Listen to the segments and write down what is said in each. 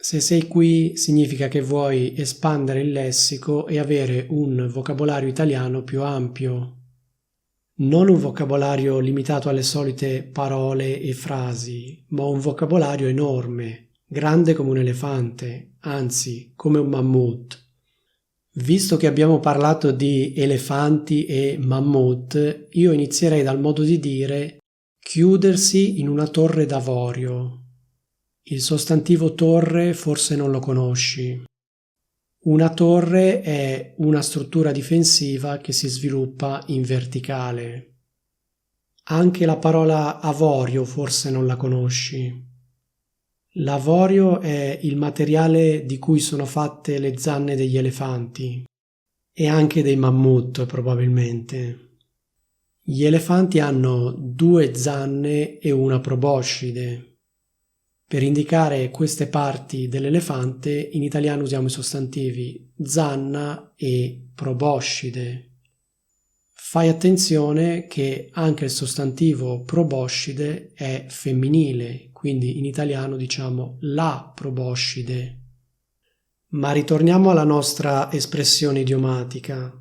Se sei qui significa che vuoi espandere il lessico e avere un vocabolario italiano più ampio. Non un vocabolario limitato alle solite parole e frasi, ma un vocabolario enorme, grande come un elefante, anzi, come un mammut. Visto che abbiamo parlato di elefanti e mammut, io inizierei dal modo di dire chiudersi in una torre d'avorio. Il sostantivo torre forse non lo conosci. Una torre è una struttura difensiva che si sviluppa in verticale. Anche la parola avorio forse non la conosci. L'avorio è il materiale di cui sono fatte le zanne degli elefanti e anche dei mammut probabilmente. Gli elefanti hanno 2 zanne e una proboscide. Per indicare queste parti dell'elefante in italiano usiamo i sostantivi zanna e proboscide. Fai attenzione che anche il sostantivo proboscide è femminile, quindi in italiano diciamo la proboscide. Ma ritorniamo alla nostra espressione idiomatica.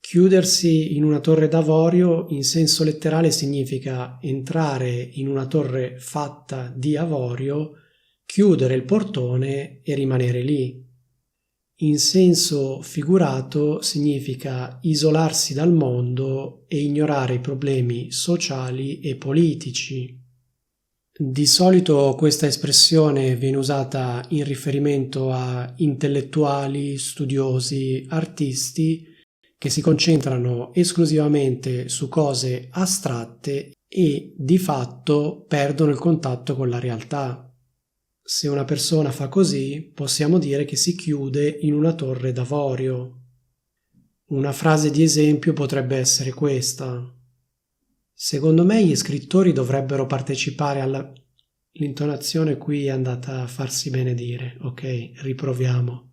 Chiudersi in una torre d'avorio in senso letterale significa entrare in una torre fatta di avorio, chiudere il portone e rimanere lì. In senso figurato significa isolarsi dal mondo e ignorare i problemi sociali e politici. Di solito questa espressione viene usata in riferimento a intellettuali, studiosi, artisti che si concentrano esclusivamente su cose astratte e di fatto perdono il contatto con la realtà. Se una persona fa così, possiamo dire che si chiude in una torre d'avorio. Una frase di esempio potrebbe essere questa: secondo me gli scrittori dovrebbero partecipare alla... L'intonazione qui è andata a farsi benedire, ok, riproviamo.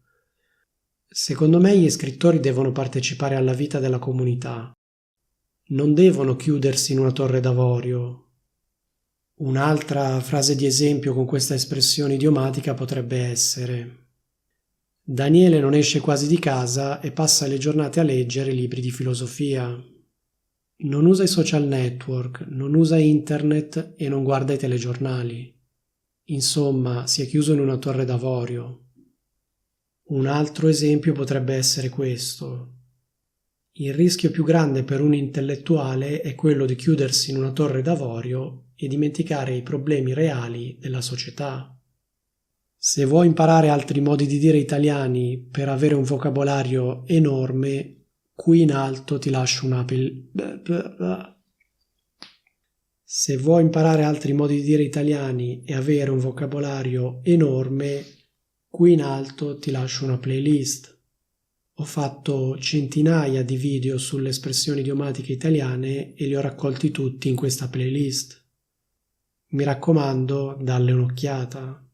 Secondo me gli scrittori devono partecipare alla vita della comunità. Non devono chiudersi in una torre d'avorio. Un'altra frase di esempio con questa espressione idiomatica potrebbe essere: Daniele non esce quasi di casa e passa le giornate a leggere libri di filosofia. Non usa i social network, non usa internet e non guarda i telegiornali. Insomma, si è chiuso in una torre d'avorio. Un altro esempio potrebbe essere questo: il rischio più grande per un intellettuale è quello di chiudersi in una torre d'avorio e dimenticare i problemi reali della società. Se vuoi imparare altri modi di dire italiani per avere un vocabolario enorme, qui in alto ti lascio Se vuoi imparare altri modi di dire italiani e avere un vocabolario enorme, qui in alto ti lascio una playlist. Ho fatto centinaia di video sulle espressioni idiomatiche italiane e li ho raccolti tutti in questa playlist. Mi raccomando, dalle un'occhiata.